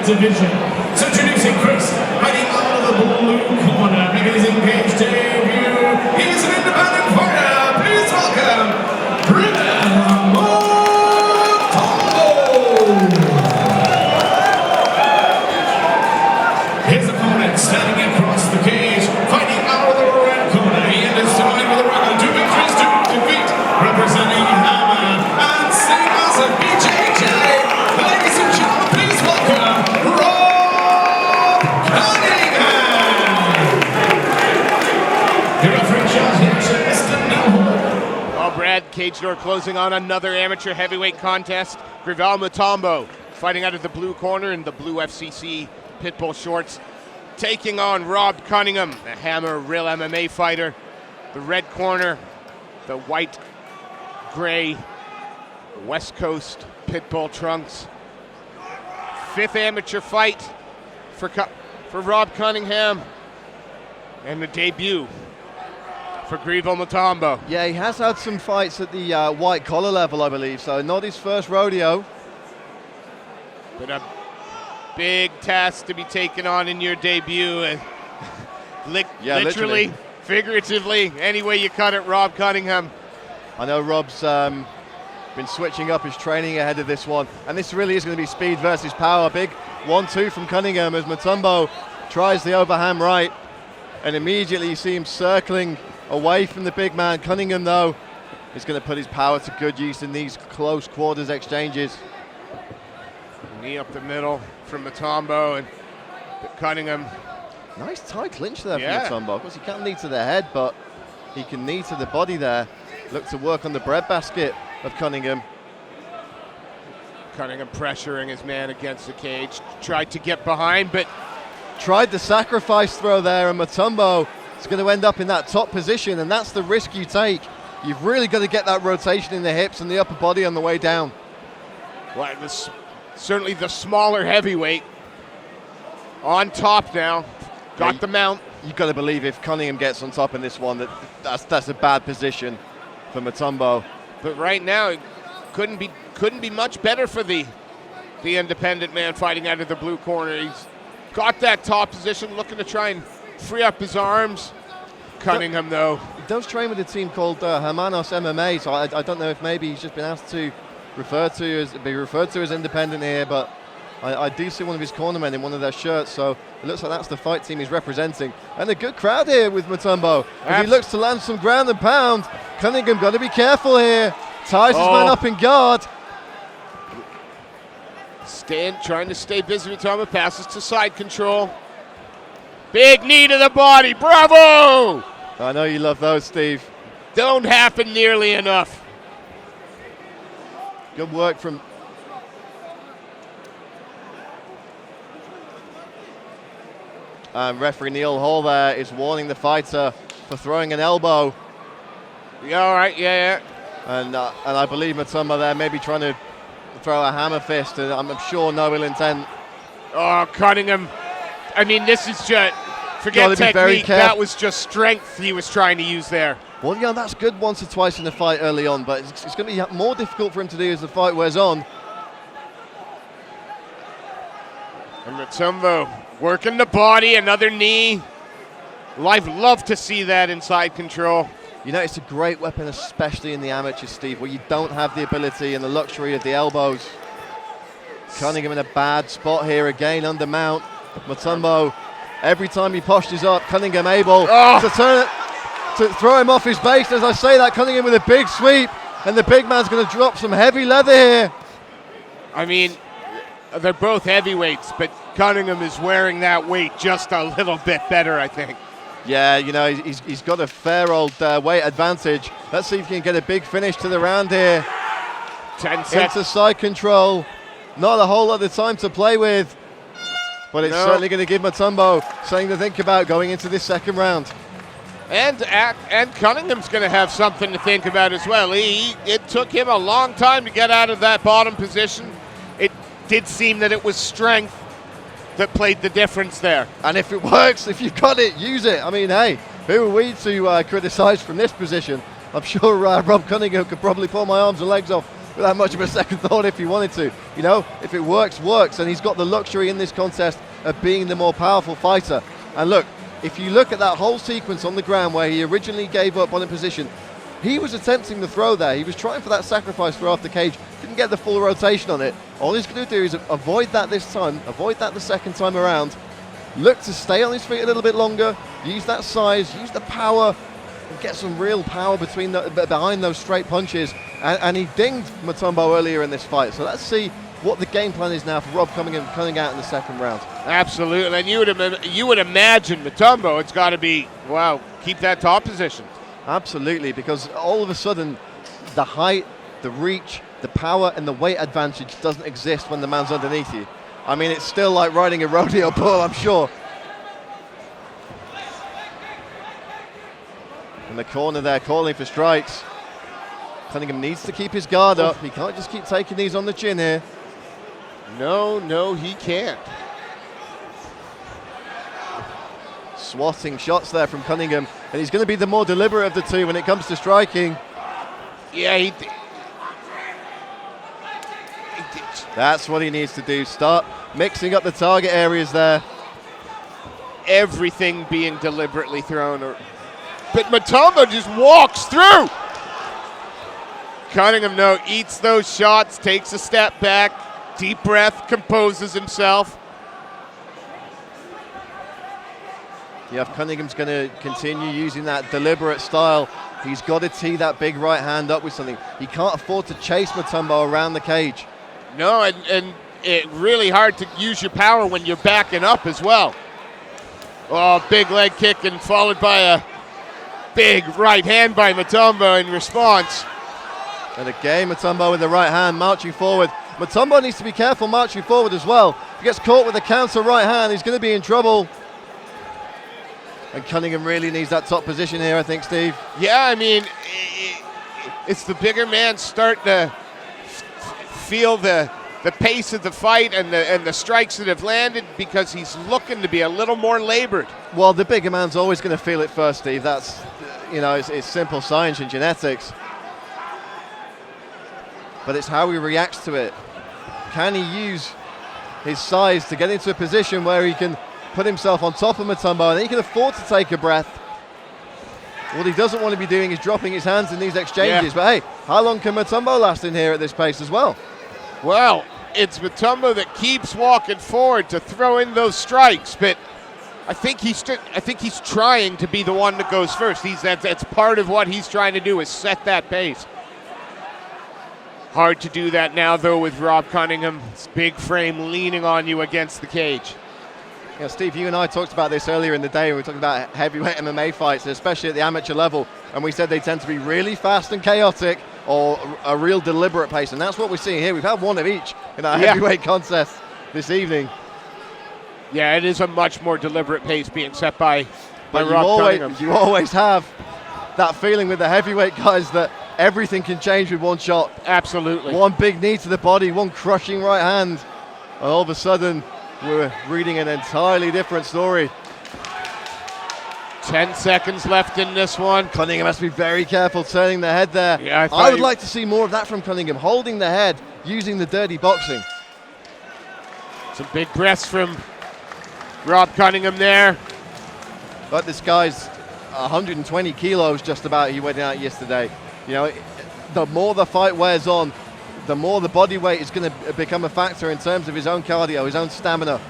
division. So introducing first, fighting out of the blue corner, making his engaged debut. He's an independent fighter. Please welcome Grivel Moutombo. His opponent standing across the cage, fighting out of the red corner. He enters tonight with a record 2 victories, 2 defeats, representing Hammer and sitting as a BJJ. Ladies and gentlemen, please welcome Cunningham. Your referee charge here to Mr. Newhall. Well, Brad, cage door closing on another amateur heavyweight contest. Grivel Moutombo fighting out of the blue corner in the blue FCC pitbull shorts, taking on Rob Cunningham, a Hammer real MMA fighter. The red corner, the white, gray West Coast pitbull trunks. 5th amateur fight for Rob Cunningham, and the debut for Grivel Moutombo. Yeah, he has had some fights at the white collar level, I believe, so not his first rodeo. But a big task to be taken on in your debut. Literally, figuratively, any way you cut it, Rob Cunningham. I know Rob's been switching up his training ahead of this one, and this really is going to be speed versus power. Big 1-2 from Cunningham as Moutombo tries the overhand right, and immediately you see him circling away from the big man. Cunningham, though, is going to put his power to good use in these close quarters exchanges. Knee up the middle from Moutombo, and Cunningham. Nice tight clinch there Yeah. from Moutombo. Of course, he can't knee to the head, but he can knee to the body there. Look to work on the breadbasket of Cunningham. Cunningham pressuring his man against the cage. Tried to get behind, but Tried the sacrifice throw there, and Moutombo is going to end up in that top position, and that's the risk you take. You've really got to get that rotation in the hips and the upper body on the way down. well, certainly the smaller heavyweight on top now. Got the mount. You've got to believe if Cunningham gets on top in this one, that's a bad position for Moutombo. But right now, it couldn't be much better for the independent man fighting out of the blue corner. He's got that top position, looking to try and free up his arms. Cunningham, though, He does train with a team called Hermanos MMA, so I don't know if maybe he's just been asked to be referred to as independent here, but I do see one of his cornermen in one of their shirts, so it looks like that's the fight team he's representing. And a good crowd here with Moutombo. If he looks to land some ground and pound, Cunningham got to be careful here. Ties his man up in guard. Trying to stay busy. Moutombo passes to side control. Big knee to the body. Bravo! I know you love those, Steve. Don't happen nearly enough. Good work from... referee Neil Hall there is warning the fighter for throwing an elbow. Yeah, all right, yeah. And I believe Moutombo there maybe trying to throw a hammer fist, and I'm sure no ill intent. Oh, Cunningham. I mean, this is just, forget technique, that was just strength he was trying to use there. Well, yeah, that's good once or twice in the fight early on, but it's going to be more difficult for him to do as the fight wears on. And Moutombo working the body, another knee. I've loved to see that inside control. You know, it's a great weapon, especially in the amateur, Steve, where you don't have the ability and the luxury of the elbows. Cunningham in a bad spot here again under mount. Moutombo, every time he postures up, Cunningham able to turn it, to throw him off his base. As I say that, Cunningham with a big sweep, and the big man's going to drop some heavy leather here. I mean, they're both heavyweights, but Cunningham is wearing that weight just a little bit better, I think. Yeah, you know, he's got a fair old weight advantage. Let's see if he can get a big finish to the round here. 10 seconds. Into side control. Not a whole lot of time to play with, but it's certainly going to give Moutombo something to think about going into this second round. And Cunningham's going to have something to think about as well. It took him a long time to get out of that bottom position. It did seem that it was strength that played the difference there. And if it works, if you've got it, use it. I mean, hey, who are we to criticise from this position? I'm sure Rob Cunningham could probably pull my arms and legs off without much of a second thought if he wanted to. You know, if it works, works, and he's got the luxury in this contest of being the more powerful fighter. And look, if you look at that whole sequence on the ground where he originally gave up on a position, he was attempting the throw there. He was trying for that sacrifice throw off the cage, didn't get the full rotation on it. All he's going to do is avoid that this time, avoid that the second time around, look to stay on his feet a little bit longer, use that size, use the power, and get some real power behind those straight punches. And he dinged Moutombo earlier in this fight. So let's see what the game plan is now for Rob coming out in the second round. Absolutely, and you would imagine Moutombo, it's got to be, wow, keep that top position. Absolutely, because all of a sudden, the height, the reach, the power, and the weight advantage doesn't exist when the man's underneath you. I mean, it's still like riding a rodeo bull, I'm sure. In the corner there, calling for strikes. Cunningham needs to keep his guard up. He can't just keep taking these on the chin here. No, he can't. Swatting shots there from Cunningham, and he's going to be the more deliberate of the two when it comes to striking. Yeah, That's what he needs to do. Start mixing up the target areas there. Everything being deliberately thrown. But Moutombo just walks through. Cunningham, eats those shots, takes a step back, deep breath, composes himself. Yeah, if Cunningham's going to continue using that deliberate style, he's got to tee that big right hand up with something. He can't afford to chase Moutombo around the cage. No, and it's really hard to use your power when you're backing up as well. Oh, big leg kick and followed by a big right hand by Moutombo in response. And again, Moutombo with the right hand marching forward. Moutombo needs to be careful marching forward as well. If he gets caught with a counter right hand, he's going to be in trouble. And Cunningham really needs that top position here, I think, Steve. Yeah, I mean, it's the bigger man starting to feel the pace of the fight and the strikes that have landed because he's looking to be a little more labored. Well, the bigger man's always going to feel it first, Steve. That's, it's simple science and genetics. But it's how he reacts to it. Can he use his size to get into a position where he can put himself on top of Moutombo and he can afford to take a breath? What he doesn't want to be doing is dropping his hands in these exchanges. Yeah. But hey, how long can Moutombo last in here at this pace as well? Well, it's Moutombo that keeps walking forward to throw in those strikes, but I think he's trying to be the one that goes first. That's part of what he's trying to do, is set that pace. Hard to do that now, though, with Rob Cunningham. His big frame leaning on you against the cage. Steve, you and I talked about this earlier in the day. We were talking about heavyweight MMA fights, especially at the amateur level, and we said they tend to be really fast and chaotic or a real deliberate pace, and that's what we're seeing here. We've had one of each in our heavyweight contest this evening. Yeah, it is a much more deliberate pace being set by Rob Cunningham. You always have that feeling with the heavyweight guys that everything can change with one shot. Absolutely. One big knee to the body, one crushing right hand, and all of a sudden we're reading an entirely different story. 10 seconds left in this one. Cunningham has to be very careful turning the head there. Yeah, I would like to see more of that from Cunningham, holding the head, using the dirty boxing. Some big breaths from Rob Cunningham there. But this guy's 120 kilos just about he went out yesterday. The more the fight wears on, the more the body weight is going to become a factor in terms of his own cardio, his own stamina.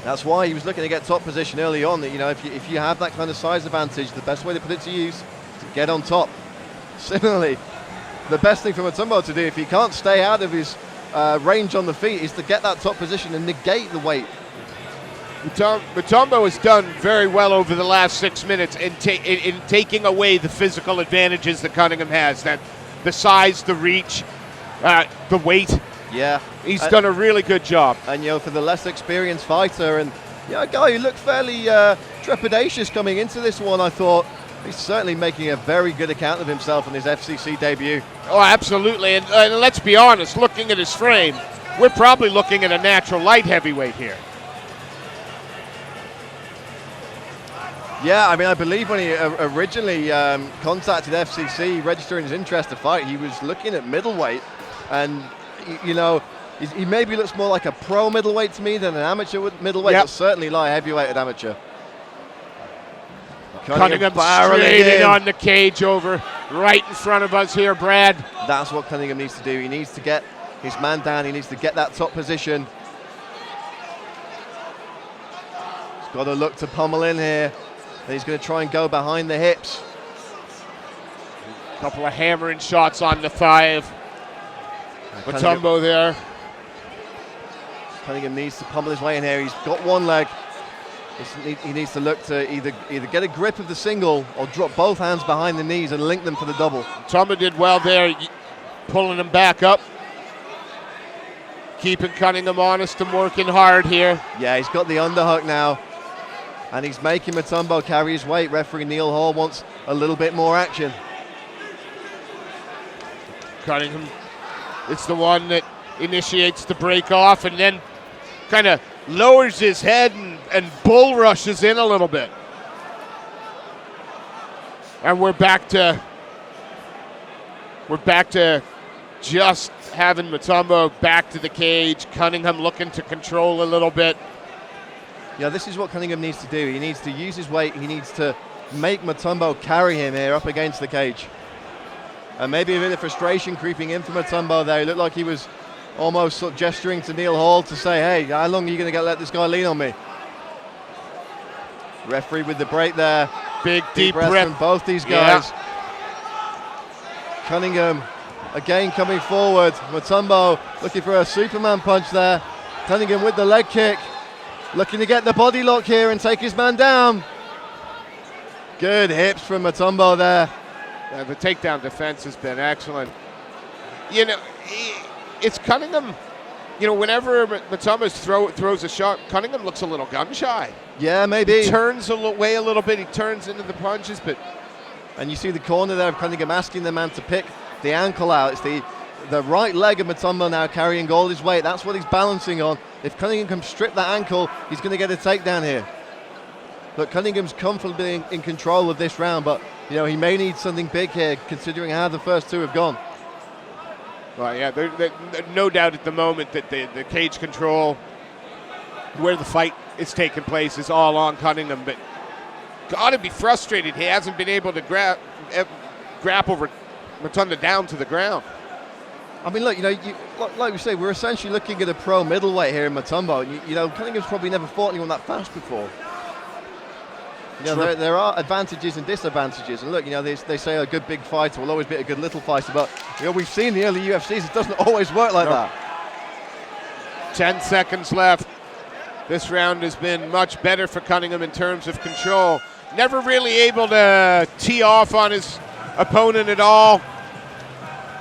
That's why he was looking to get top position early on. That if you have that kind of size advantage, the best way to put it to use is to get on top. Similarly, the best thing for Moutombo to do, if he can't stay out of his range on the feet, is to get that top position and negate the weight. Moutombo has done very well over the last 6 minutes in taking away the physical advantages that Cunningham has. That the size, the reach, the weight. Yeah. He's done a really good job. And, for the less experienced fighter and a guy who looked fairly trepidatious coming into this one, I thought he's certainly making a very good account of himself in his FCC debut. Oh, absolutely. And let's be honest, looking at his frame, we're probably looking at a natural light heavyweight here. Yeah, I mean, I believe when he originally contacted FCC, registering his interest to fight, he was looking at middleweight, and you know, he maybe looks more like a pro middleweight to me than an amateur middleweight, but certainly light heavyweight at amateur. Cunningham straight in on the cage over right in front of us here, Brad. That's what Cunningham needs to do. He needs to get his man down. He needs to get that top position. He's got to look to pummel in here. And he's going to try and go behind the hips. A couple of hammering shots on the thigh of Moutombo there. Cunningham needs to pummel his way in here. He's got one leg. He needs to look to either get a grip of the single or drop both hands behind the knees and link them for the double. Moutombo did well there, pulling him back up. Keeping Cunningham honest and working hard here. Yeah, he's got the underhook now. And he's making Moutombo carry his weight. Referee Neil Hall wants a little bit more action. Cunningham, it's the one that initiates the break off and then kind of lowers his head and bull rushes in a little bit. And we're back to just having Moutombo back to the cage. Cunningham looking to control a little bit. Yeah, this is what Cunningham needs to do. He needs to use his weight. He needs to make Moutombo carry him here up against the cage. And maybe a bit of frustration creeping in from Moutombo there. He looked like he was almost sort of gesturing to Neil Hall to say, hey, how long are you going to let this guy lean on me? Referee with the break there. Big deep breath from both these guys. Yeah. Cunningham again coming forward. Moutombo looking for a Superman punch there. Cunningham with the leg kick. Looking to get the body lock here and take his man down. Good hips from Moutombo there. Yeah, the takedown defense has been excellent. You know, it's Cunningham. You know, whenever Moutombo throws a shot, Cunningham looks a little gun shy. Yeah, maybe. He turns away a little bit. He turns into the punches, but. And you see the corner there of Cunningham asking the man to pick the ankle out. It's the right leg of Moutombo now carrying all his weight. That's what he's balancing on. If Cunningham can strip that ankle, he's going to get a takedown here. Look, Cunningham's comfortably in control of this round, but you know he may need something big here, considering how the first two have gone. Well, yeah, there's no doubt at the moment that the cage control, where the fight is taking place, is all on Cunningham. But got to be frustrated he hasn't been able to grapple Moutombo down to the ground. I mean, look, you know, like we say, we're essentially looking at a pro middleweight here in Moutombo. You know, Cunningham's probably never fought anyone that fast before. You know, there are advantages and disadvantages. And look, you know, they say a good big fighter will always beat a good little fighter, but you know, we've seen the early UFCs, it doesn't always work like that. 10 seconds left. This round has been much better for Cunningham in terms of control. Never really able to tee off on his opponent at all.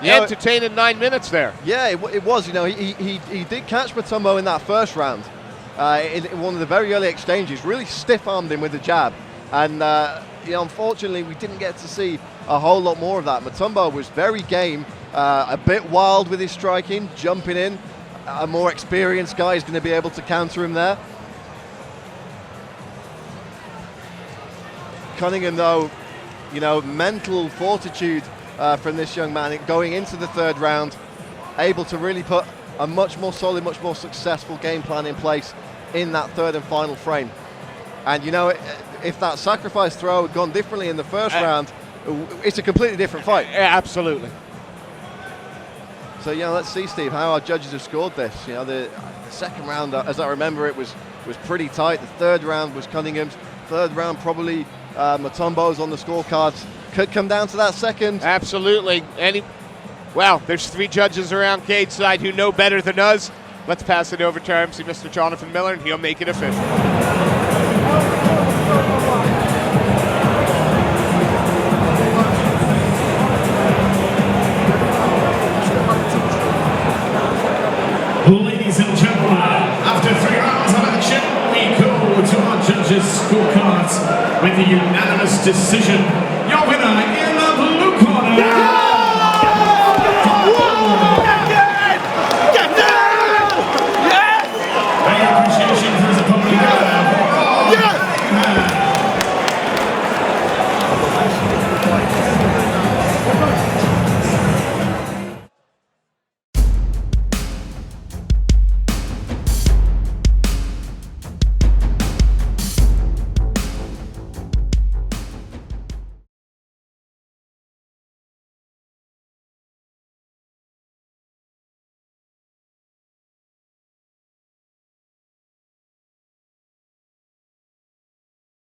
Entertaining 9 minutes there. Yeah, it was. You know, he did catch Moutombo in that first round. In one of the very early exchanges, really stiff-armed him with a jab. And, you know, unfortunately, we didn't get to see a whole lot more of that. Moutombo was very game, a bit wild with his striking, jumping in. A more experienced guy is going to be able to counter him there. Cunningham, though, you know, mental fortitude from this young man going into the third round, able to really put a much more solid, much more successful game plan in place in that third and final frame. And you know, if that sacrifice throw had gone differently in the first round, it's a completely different fight. Yeah, absolutely. So, you know, let's see, Steve, how our judges have scored this. You know, the second round, as I remember, it was pretty tight. The third round was Cunningham's. Third round, probably Moutombo's on the scorecards. Could come down to that second. Absolutely. Well, there's 3 judges around cage side who know better than us. Let's pass it over to our MC, Mr. Jonathan Miller, and he'll make it official. Ladies and gentlemen, after 3 rounds of action, we go to our judges' scorecards with the unanimous decision